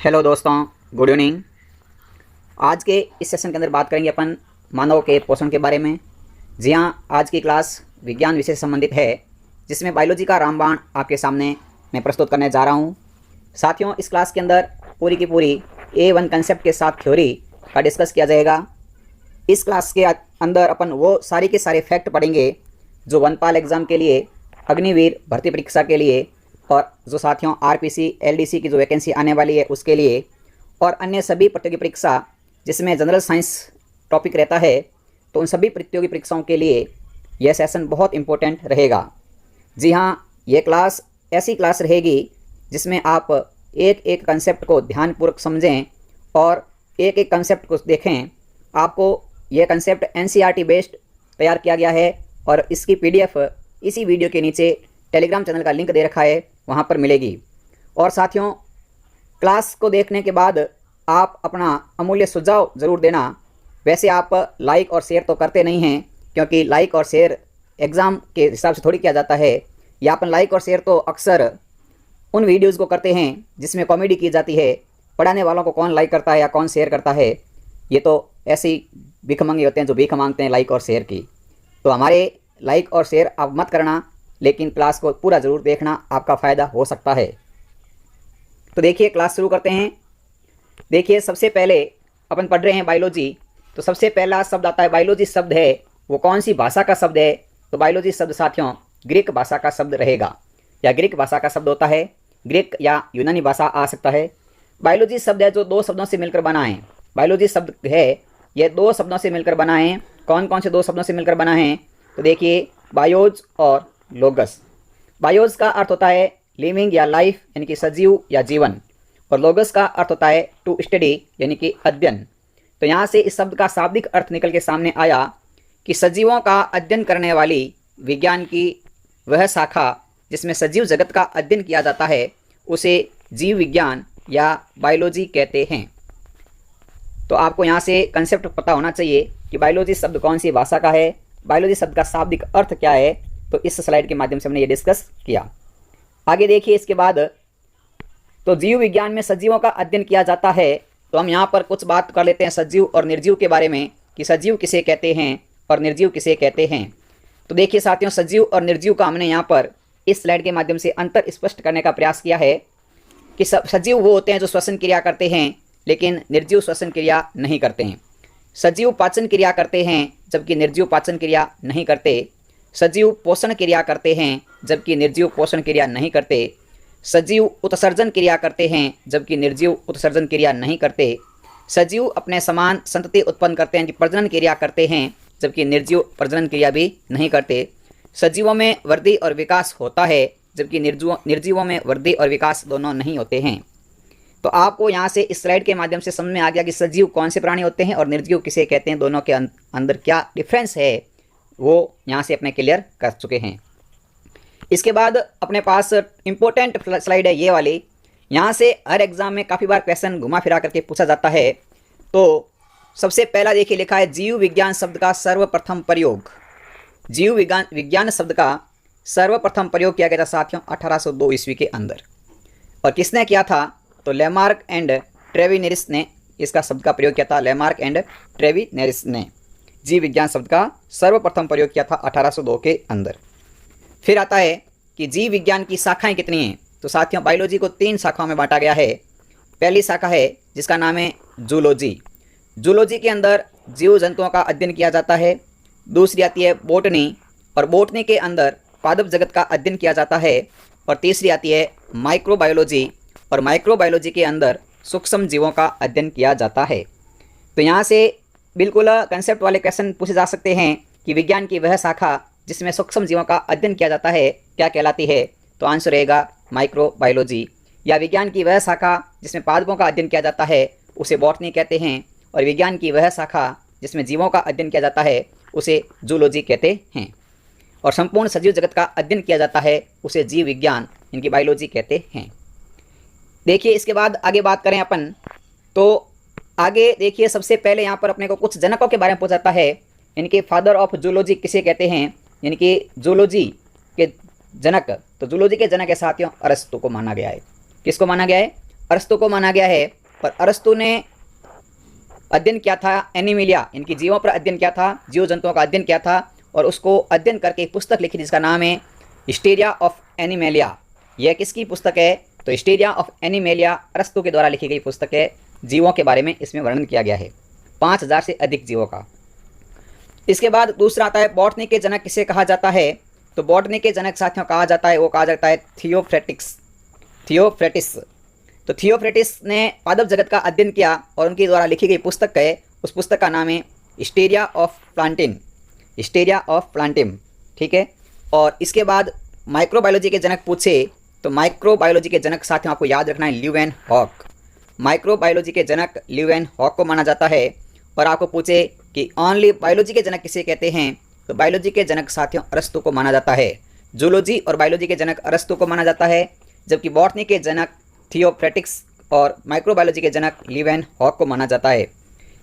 Hello दोस्तों, good evening. आज के इस सेशन के अंदर बात करेंगे अपन मानव के पोषण के बारे में। जी हाँ, आज की क्लास विज्ञान विषय से संबंधित है, जिसमें बायोलॉजी का रामबाण आपके सामने मैं प्रस्तुत करने जा रहा हूँ। साथियों, इस क्लास के अंदर पूरी की पूरी A1 कंसेप्ट के साथ थ्योरी का डिस्कस किया जाएगा। इस क्लास के अंदर अपन वो सारे के सारे फैक्ट पढ़ेंगे जो वनपाल एग्ज़ाम के लिए, अग्निवीर भर्ती परीक्षा के लिए, और जो साथियों आरपीसी एलडीसी की जो वैकेंसी आने वाली है उसके लिए, और अन्य सभी प्रतियोगी परीक्षा जिसमें जनरल साइंस टॉपिक रहता है, तो उन सभी प्रतियोगी परीक्षाओं के लिए यह सेशन बहुत इम्पोर्टेंट रहेगा। जी हाँ, ये क्लास ऐसी क्लास रहेगी जिसमें आप एक एक कंसेप्ट को ध्यानपूर्वक समझें और एक एक कंसेप्ट को देखें। आपको यह कंसेप्ट एनसीईआरटी बेस्ड तैयार किया गया है और इसकी पीडीएफ इसी वीडियो के नीचे टेलीग्राम चैनल का लिंक दे रखा है, वहाँ पर मिलेगी। और साथियों, क्लास को देखने के बाद आप अपना अमूल्य सुझाव ज़रूर देना। वैसे आप लाइक और शेयर तो करते नहीं हैं, क्योंकि लाइक और शेयर एग्ज़ाम के हिसाब से थोड़ी किया जाता है। या अपन लाइक और शेयर तो अक्सर उन वीडियोज़ को करते हैं जिसमें कॉमेडी की जाती है। पढ़ाने वालों को कौन लाइक करता है या कौन शेयर करता है, ये तो ऐसे ही भिखमंगे होते हैं जो भीख मांगते हैं लाइक और शेयर की। तो हमारे लाइक और शेयर आप मत करना, लेकिन क्लास को पूरा ज़रूर देखना, आपका फ़ायदा हो सकता है। तो देखिए, क्लास शुरू करते हैं। देखिए, सबसे पहले अपन पढ़ रहे हैं बायोलॉजी। तो सबसे पहला शब्द आता है, बायोलॉजी शब्द है वो कौन सी भाषा का शब्द है? तो बायोलॉजी शब्द साथियों ग्रीक भाषा का शब्द रहेगा, या ग्रीक भाषा का शब्द होता है। ग्रीक या यूनानी भाषा आ सकता है। बायोलॉजी शब्द है जो दो शब्दों से मिलकर बना है। बायोलॉजी शब्द है यह दो शब्दों से मिलकर बना है। कौन कौन से दो शब्दों से मिलकर बना है? तो देखिए, बायोज और लोगस। बायोज का अर्थ होता है लिविंग या लाइफ, यानी कि सजीव या जीवन, और लोगस का अर्थ होता है टू स्टडी, यानी कि अध्ययन। तो यहाँ से इस शब्द का शाब्दिक अर्थ निकल के सामने आया कि सजीवों का अध्ययन करने वाली विज्ञान की वह शाखा जिसमें सजीव जगत का अध्ययन किया जाता है, उसे जीव विज्ञान या बायोलॉजी कहते हैं। तो आपको यहाँ से कंसेप्ट पता होना चाहिए कि बायोलॉजी शब्द कौन सी भाषा का है, बायोलॉजी शब्द का शाब्दिक अर्थ क्या है। तो इस स्लाइड के माध्यम से हमने ये डिस्कस किया। आगे देखिए, इसके बाद तो जीव विज्ञान में सजीवों का अध्ययन किया जाता है। तो हम यहाँ पर कुछ बात कर लेते हैं सजीव और निर्जीव के बारे में, कि सजीव किसे कहते हैं और निर्जीव किसे कहते हैं। तो देखिए साथियों, सजीव और निर्जीव का हमने यहाँ पर इस स्लाइड के माध्यम से अंतर स्पष्ट करने का प्रयास किया है कि सजीव वो होते हैं जो श्वसन क्रिया करते हैं, लेकिन निर्जीव श्वसन क्रिया नहीं करते हैं। सजीव पाचन क्रिया करते हैं, जबकि निर्जीव पाचन क्रिया नहीं करते। सजीव पोषण क्रिया करते हैं, जबकि निर्जीव पोषण क्रिया नहीं करते। सजीव उत्सर्जन क्रिया करते हैं, जबकि निर्जीव उत्सर्जन क्रिया नहीं करते। सजीव अपने समान संतति उत्पन्न करते हैं, प्रजनन क्रिया करते हैं, जबकि निर्जीव प्रजनन क्रिया भी नहीं करते। सजीवों में वृद्धि और विकास होता है, जबकि निर्जीवों में वृद्धि और विकास दोनों नहीं होते हैं। तो आपको यहाँ से इस स्लाइड के माध्यम से समझ में आ गया कि सजीव कौन से प्राणी होते हैं और निर्जीव किसे कहते हैं, दोनों के अंदर क्या डिफरेंस है, वो यहाँ से अपने क्लियर कर चुके हैं। इसके बाद अपने पास इम्पोर्टेंट स्लाइड है ये वाली। यहाँ से हर एग्जाम में काफ़ी बार क्वेश्चन घुमा फिरा करके पूछा जाता है। तो सबसे पहला देखिए, लिखा है जीव विज्ञान शब्द का सर्वप्रथम प्रयोग। जीव विज्ञान शब्द का सर्वप्रथम प्रयोग किया गया था साथियों 1802 ईस्वी के अंदर। और किसने किया था? तो लेमार्क एंड ट्रेविनेरिस ने इसका शब्द का प्रयोग किया था। लेमार्क एंड ट्रेविनेरिस ने जीव विज्ञान शब्द का सर्वप्रथम प्रयोग किया था 1802 के अंदर। फिर आता है कि जीव विज्ञान की शाखाएं कितनी हैं? तो साथियों, बायोलॉजी को 3 शाखाओं में बांटा गया है। पहली शाखा है जिसका नाम है जूलॉजी। जूलॉजी के अंदर जीव जंतुओं का अध्ययन किया जाता है। दूसरी आती है बोटनी, और बोटनी के अंदर पादप जगत का अध्ययन किया जाता है। और तीसरी आती है माइक्रोबायोलॉजी, और माइक्रोबायोलॉजी के अंदर सूक्ष्म जीवों का अध्ययन किया जाता है। तो यहाँ से बिल्कुल कंसेप्ट वाले क्वेश्चन पूछे जा सकते हैं कि विज्ञान की वह शाखा जिसमें सूक्ष्म जीवों का अध्ययन किया जाता है क्या कहलाती है? तो आंसर रहेगा माइक्रोबायोलॉजी। या विज्ञान की वह शाखा जिसमें पादपों का अध्ययन किया जाता है उसे बॉटनी कहते हैं, और विज्ञान की वह शाखा जिसमें जीवों का अध्ययन किया जाता है उसे जूलॉजी कहते हैं। और संपूर्ण सजीव जगत का अध्ययन किया जाता है उसे जीव विज्ञान, इनकी बायोलॉजी कहते हैं। देखिए, इसके बाद आगे बात करें अपन, तो आगे देखिए, सबसे पहले यहाँ पर अपने को कुछ जनकों के बारे में पूछा जाता है। इनके फादर ऑफ जूलॉजी किसे कहते हैं? यानी कि जूलॉजी के जनक। तो जूलॉजी के जनक के साथियों अरस्तु को माना गया है। किसको माना गया है? अरस्तु को माना गया है, पर अरस्तु ने अध्ययन किया था एनिमिलिया, इनकी जीवों पर अध्ययन किया था, जीव जंतुओं का अध्ययन किया था और उसको अध्ययन करके एक पुस्तक लिखी जिसका नाम है हिस्टीरिया ऑफ एनिमेलिया। यह किसकी पुस्तक है? तो हिस्टीरिया ऑफ एनिमेलिया अरस्तु के द्वारा लिखी गई पुस्तक है। जीवों के बारे में इसमें वर्णन किया गया है, 5000 से अधिक जीवों का। इसके बाद दूसरा आता है बॉटनी के जनक किसे कहा जाता है? तो बॉटनी के जनक साथियों कहा जाता है, वो कहा जाता है थियोफ्रेटिस। तो थियोफ्रेटिस ने पादप जगत का अध्ययन किया और उनके द्वारा लिखी गई पुस्तक है, उस पुस्तक का नाम है हिस्टीरिया ऑफ प्लांटिम। ठीक है। और इसके बाद माइक्रोबायोलॉजी के जनक पूछे तो माइक्रोबायोलॉजी के जनक साथियों आपको याद रखना है ल्यूवेनहॉक। माइक्रोबायोलॉजी के जनक ल्यूवेनहॉक को माना जाता है। और आपको पूछे कि ओनली बायोलॉजी के जनक किसे कहते हैं? तो बायोलॉजी के जनक साथियों अरस्तु को माना जाता है। जूलॉजी और बायोलॉजी के जनक अरस्तु को माना जाता है, जबकि बॉटनी के जनक थियोफ्रेटिस और माइक्रोबायोलॉजी के जनक ल्यूवेनहॉक को माना जाता है।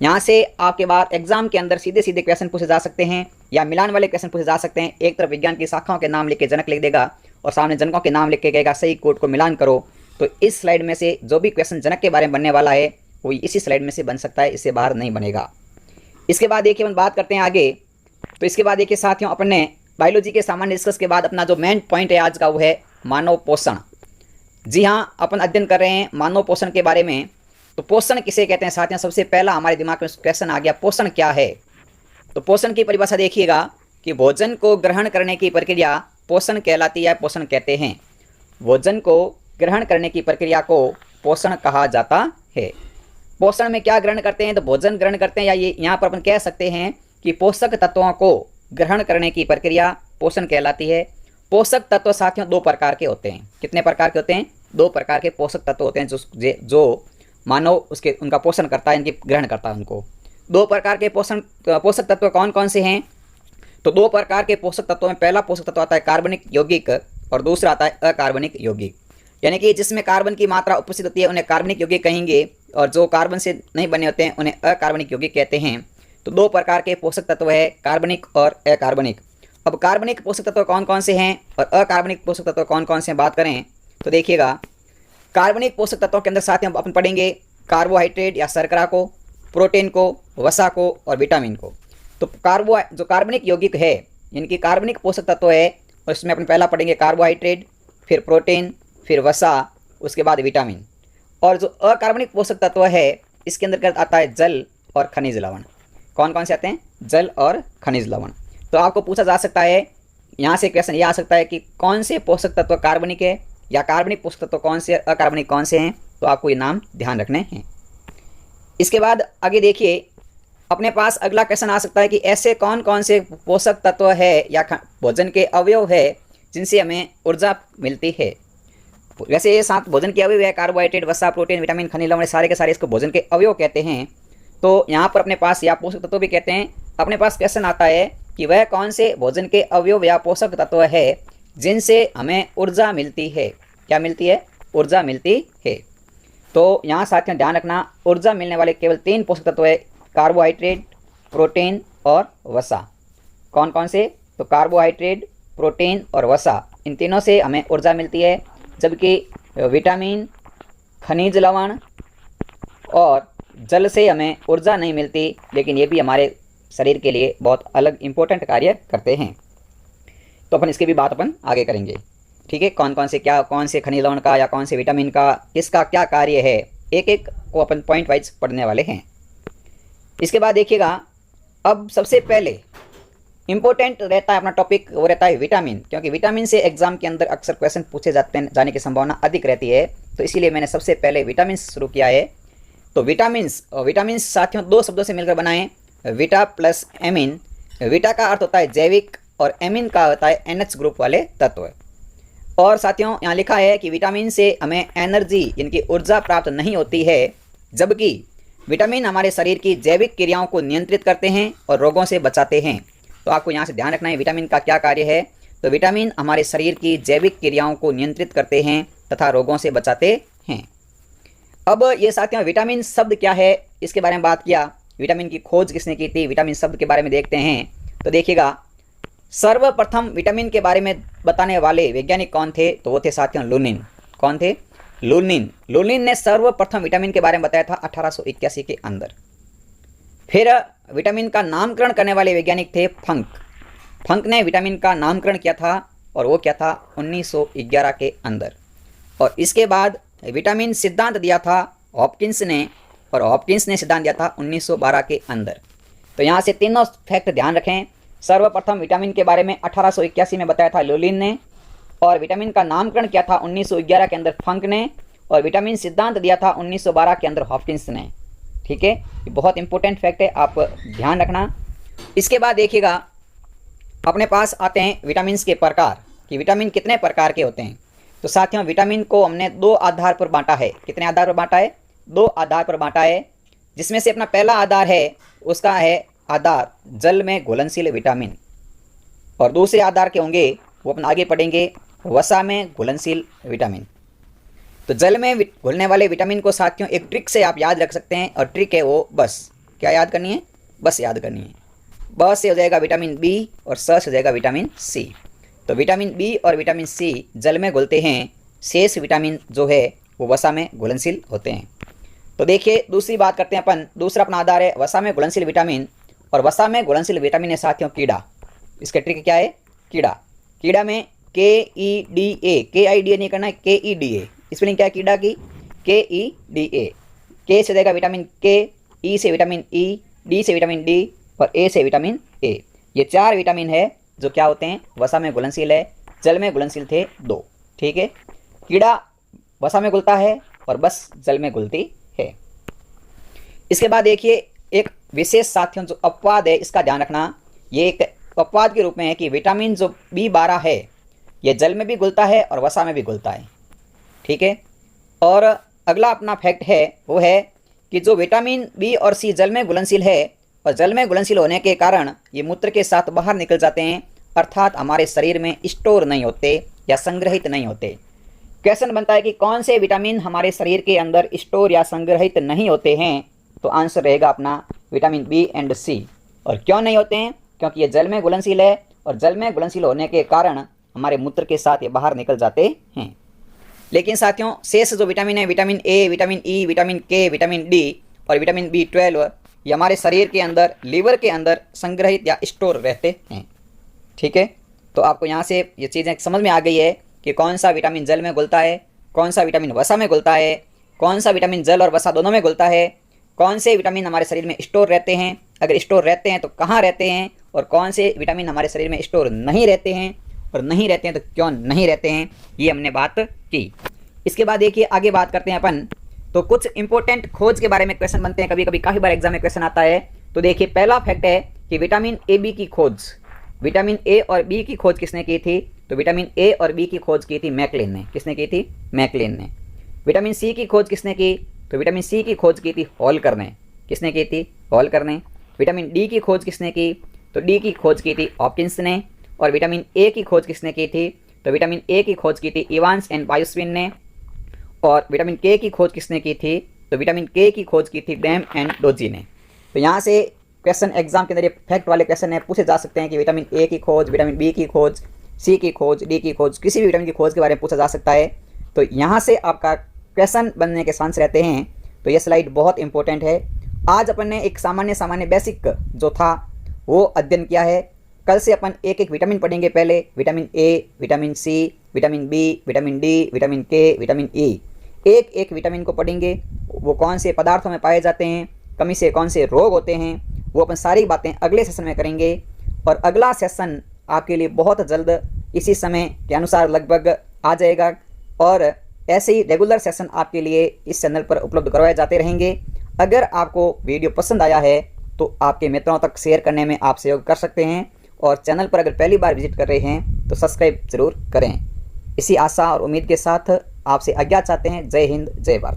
यहाँ से आपके बाद एग्जाम के अंदर सीधे सीधे क्वेश्चन पूछे जा सकते हैं या मिलान वाले क्वेश्चन पूछे जा सकते हैं। एक तरफ विज्ञान की शाखाओं के नाम लिख के जनक लिख देगा और सामने जनकों के नाम लिख के कहेगा सही कोड को मिलान करो। तो इस स्लाइड में से जो भी क्वेश्चन जनक के बारे में बनने वाला है वो इसी स्लाइड में से बन सकता है, इससे बाहर नहीं बनेगा। इसके बाद देखिए हम बात करते हैं आगे। तो इसके बाद देखिए साथियों अपने बायोलॉजी के सामान्य डिस्कस के बाद अपना जो मेन पॉइंट है आज का वो है मानव पोषण। जी हाँ, अपन अध्ययन कर रहे हैं मानव पोषण के बारे में। तो पोषण किसे कहते हैं साथियों? सबसे पहला हमारे दिमाग में क्वेश्चन आ गया, पोषण क्या है? तो पोषण की परिभाषा देखिएगा कि भोजन को ग्रहण करने की प्रक्रिया पोषण कहलाती है, पोषण कहते हैं। भोजन को ग्रहण करने की प्रक्रिया को पोषण कहा जाता है। पोषण में क्या ग्रहण करते हैं? तो भोजन ग्रहण करते हैं, या ये यहाँ पर अपन कह सकते हैं कि पोषक तत्वों को ग्रहण करने की प्रक्रिया पोषण कहलाती है। पोषक तत्व साथियों दो प्रकार के होते हैं। कितने प्रकार के होते हैं? दो प्रकार के पोषक तत्व होते हैं जो मानव उनका पोषण करता है, इनकी ग्रहण करता है उनको। दो प्रकार के पोषक तत्व कौन कौन से हैं? तो दो प्रकार के पोषक तत्वों में पहला पोषक तत्व आता है कार्बनिक यौगिक और दूसरा आता है अकार्बनिक यौगिक। यानी कि जिसमें कार्बन की मात्रा उपस्थित होती है उन्हें कार्बनिक यौगिक कहेंगे और जो कार्बन से नहीं बने होते हैं उन्हें अकार्बनिक यौगिक कहते हैं। तो दो प्रकार के पोषक तत्व है, कार्बनिक और अकार्बनिक। अब कार्बनिक पोषक तत्व कौन कौन से हैं और अकार्बनिक पोषक तत्व कौन कौन से हैं बात करें तो देखिएगा, कार्बनिक पोषक तत्वों के अंदर साथियों अपन पढ़ेंगे कार्बोहाइड्रेट या शर्करा को, प्रोटीन को, वसा को और विटामिन को। तो जो कार्बनिक यौगिक है, इनकी कार्बनिक पोषक तत्व है, और इसमें अपन पहला पढ़ेंगे कार्बोहाइड्रेट, फिर प्रोटीन, फिर वसा, उसके बाद विटामिन। और जो अकार्बनिक पोषक तत्व है इसके अंदर आता है जल और खनिज लवण। कौन कौन से आते हैं? जल और खनिज लवण। तो आपको पूछा जा सकता है, यहाँ से क्वेश्चन ये आ सकता है कि कौन से पोषक तत्व कार्बनिक है या कार्बनिक पोषक तत्व कौन से, अकार्बनिक कौन से हैं। तो आपको ये नाम ध्यान रखने हैं। इसके बाद आगे देखिए अपने पास अगला क्वेश्चन आ सकता है कि ऐसे कौन कौन से पोषक तत्व है या भोजन के अवयव है जिनसे हमें ऊर्जा मिलती है। वैसे ये 7 भोजन के अवयव है, कार्बोहाइड्रेट, वसा, प्रोटीन, विटामिन, खनिज लवण, सारे के सारे इसको भोजन के अवयव कहते हैं। तो यहाँ पर अपने पास या पोषक तत्व भी कहते हैं। अपने पास क्वेश्चन आता है कि वह कौन से भोजन के अवयव या पोषक तत्व है जिनसे हमें ऊर्जा मिलती है। क्या मिलती है? ऊर्जा मिलती है। तो यहाँ साथियों ध्यान रखना, ऊर्जा मिलने वाले केवल 3 पोषक तत्व है, कार्बोहाइड्रेट, प्रोटीन और वसा। कौन कौन से? तो कार्बोहाइड्रेट, प्रोटीन और वसा, इन तीनों से हमें ऊर्जा मिलती है, जबकि विटामिन, खनिज लवण और जल से हमें ऊर्जा नहीं मिलती, लेकिन ये भी हमारे शरीर के लिए बहुत अलग इम्पोर्टेंट कार्य करते हैं। तो अपन इसकी भी बात अपन आगे करेंगे। ठीक है, कौन कौन से कौन से खनिज लवण का या कौन से विटामिन का किसका क्या कार्य है, एक एक को अपन पॉइंट वाइज पढ़ने वाले हैं। इसके बाद देखिएगा, अब सबसे पहले इंपॉर्टेंट रहता है अपना टॉपिक, वो रहता है विटामिन, क्योंकि विटामिन से एग्जाम के अंदर अक्सर क्वेश्चन पूछे जाने की संभावना अधिक रहती है। तो इसीलिए मैंने सबसे पहले विटामिन शुरू किया है। तो विटामिन साथियों 2 शब्दों से मिलकर बनाएं, विटा प्लस एमिन। विटा का अर्थ होता है जैविक और एमिन का होता है NH ग्रुप वाले तत्व। और साथियों यहाँ लिखा है कि विटामिन से हमें एनर्जी यानी ऊर्जा प्राप्त नहीं होती है, जबकि विटामिन हमारे शरीर की जैविक क्रियाओं को नियंत्रित करते हैं और रोगों से बचाते हैं। तो आपको यहाँ से ध्यान रखना है विटामिन का क्या कार्य है। तो विटामिन हमारे शरीर की जैविक क्रियाओं को नियंत्रित करते हैं तथा रोगों से बचाते हैं। अब ये साथियों विटामिन शब्द क्या है इसके बारे में बात किया, विटामिन की खोज किसने की थी, विटामिन शब्द के बारे में देखते हैं। तो देखिएगा, सर्वप्रथम विटामिन के बारे में बताने वाले वैज्ञानिक कौन थे? तो वो थे साथियों लुनिन। कौन थे? लुनिन ने सर्वप्रथम विटामिन के बारे में बताया था 1881 के अंदर। फिर विटामिन का नामकरण करने वाले वैज्ञानिक थे फंक ने विटामिन का नामकरण किया था और वो क्या था 1911 के अंदर। और इसके बाद विटामिन सिद्धांत दिया था हॉपकिंस ने, और हॉपकिंस ने सिद्धांत दिया था 1912 के अंदर। तो यहाँ से तीनों फैक्ट ध्यान रखें। सर्वप्रथम विटामिन के बारे में 1881 में बताया था लुलिन ने, और विटामिन का नामकरण किया था 1911 के अंदर फंक ने, और विटामिन सिद्धांत दिया था 1912 के अंदर हॉपकिंस ने। ठीक है, ये बहुत इंपॉर्टेंट फैक्ट है, आप ध्यान रखना। इसके बाद देखिएगा अपने पास आते हैं विटामिन के प्रकार कि विटामिन कितने प्रकार के होते हैं। तो साथियों विटामिन को हमने दो आधार पर बांटा है। कितने आधार पर बांटा है? दो आधार पर बांटा है, जिसमें से अपना पहला आधार है उसका है आधार जल में घुलनशील विटामिन, और दूसरे आधार के होंगे वो अपन आगे पढ़ेंगे वसा में घुलनशील विटामिन। तो जल में घुलने वाले विटामिन को साथियों एक ट्रिक से आप याद रख सकते हैं, और ट्रिक है वो बस क्या याद करनी है? बस याद करनी है। बस से हो जाएगा विटामिन बी और स से हो जाएगा विटामिन सी। तो विटामिन बी और विटामिन सी जल में घुलते हैं, शेष विटामिन जो है वो वसा में घुलनशील होते हैं। तो देखिए दूसरी बात करते हैं अपन। दूसरा अपना आधार है वसा में घुलनशील विटामिन, और वसा में घुलनशील विटामिन है साथियों कीड़ा। इसके ट्रिक क्या है? कीड़ा में KEDA, KIDA नहीं करना है, KEDA। स्पेलिंग क्या है कीड़ा की? KEDA। के से देगा विटामिन के, ई से विटामिन ई, डी से विटामिन डी, और ए से विटामिन ए। ये चार विटामिन है जो क्या होते हैं? वसा में घुलनशील है। जल में घुलनशील थे दो। ठीक है, कीड़ा वसा में घुलता है और बस जल में घुलती है। इसके बाद देखिए एक विशेष साथियों जो अपवाद है, इसका ध्यान रखना। ये एक अपवाद के रूप में है कि विटामिन जो B12 है ये जल में भी घुलता है और वसा में भी घुलता है। ठीक है, और अगला अपना फैक्ट है वो है कि जो विटामिन बी और सी जल में घुलनशील है, और जल में घुलनशील होने के कारण ये मूत्र के साथ बाहर निकल जाते हैं, अर्थात हमारे शरीर में स्टोर नहीं होते या संग्रहित नहीं होते। क्वेश्चन बनता है कि कौन से विटामिन हमारे शरीर के अंदर स्टोर या संग्रहित नहीं होते हैं? तो आंसर रहेगा अपना विटामिन बी एंड सी। और क्यों नहीं होते हैं? क्योंकि ये जल में घुलनशील है, और जल में घुलनशील होने के कारण हमारे मूत्र के साथ ये बाहर निकल जाते हैं। लेकिन साथियों शेष जो विटामिन है, vitamin A, vitamin E, vitamin K, vitamin D और विटामिन B12, ये हमारे शरीर के अंदर, लीवर के अंदर संग्रहित या स्टोर रहते हैं। ठीक है, तो आपको यहाँ से ये चीज़ें समझ में आ गई है कि कौन सा विटामिन जल में घुलता है, कौन सा विटामिन वसा में घुलता है, कौन सा विटामिन जल और वसा दोनों में घुलता है, कौन से विटामिन हमारे शरीर में स्टोर रहते हैं, अगर स्टोर रहते हैं तो कहाँ रहते हैं, और कौन से विटामिन हमारे शरीर में स्टोर नहीं रहते हैं, और नहीं रहते हैं तो क्यों नहीं रहते हैं, ये हमने बात की। इसके बाद देखिए आगे बात करते हैं अपन। तो कुछ इंपॉर्टेंट खोज के बारे में क्वेश्चन बनते हैं, कभी कभी काफ़ी बार एग्जाम में क्वेश्चन आता है। तो देखिए पहला फैक्ट है कि विटामिन ए बी की खोज, विटामिन ए और बी की खोज किसने की थी? तो विटामिन ए और बी की खोज की थी मैकलिन ने। किसने की थी? मैकलिन ने। विटामिन सी की खोज किसने की? तो विटामिन सी की खोज की थी हॉलकर ने। किसने की थी? हॉलकर ने। विटामिन डी की खोज किसने की? तो डी की खोज की थी हॉपकिंस ने। और विटामिन ए की खोज किसने की थी? तो विटामिन ए की खोज की थी इवांस एंड बायोस्विन ने। और विटामिन के की खोज किसने की थी? तो विटामिन के की खोज की थी डैम एंड डोजी ने। तो यहाँ से क्वेश्चन एग्जाम के अंदर ये फैक्ट वाले क्वेश्चन है, पूछे जा सकते हैं कि विटामिन ए की खोज, विटामिन बी की खोज, सी की खोज, डी की खोज, किसी भी विटामिन की खोज के बारे में पूछा जा सकता है। तो यहाँ से आपका क्वेश्चन बनने के चांस रहते हैं। तो ये स्लाइड बहुत इंपॉर्टेंट है। आज अपन ने एक सामान्य बेसिक जो था वो अध्ययन किया है। कल से अपन एक एक विटामिन पढ़ेंगे। पहले vitamin A, vitamin C, vitamin B, vitamin D, vitamin K, vitamin E, एक एक विटामिन को पढ़ेंगे। वो कौन से पदार्थों में पाए जाते हैं, कमी से कौन से रोग होते हैं, वो अपन सारी बातें अगले सेशन में करेंगे। और अगला सेशन आपके लिए बहुत जल्द इसी समय के अनुसार लगभग आ जाएगा। और ऐसे ही रेगुलर सेशन आपके लिए इस चैनल पर उपलब्ध करवाए जाते रहेंगे। अगर आपको वीडियो पसंद आया है तो आपके मित्रों तक शेयर करने में आप सहयोग कर सकते हैं। और चैनल पर अगर पहली बार विजिट कर रहे हैं तो सब्सक्राइब जरूर करें। इसी आशा और उम्मीद के साथ आपसे आज्ञा चाहते हैं। जय हिंद, जय भारत।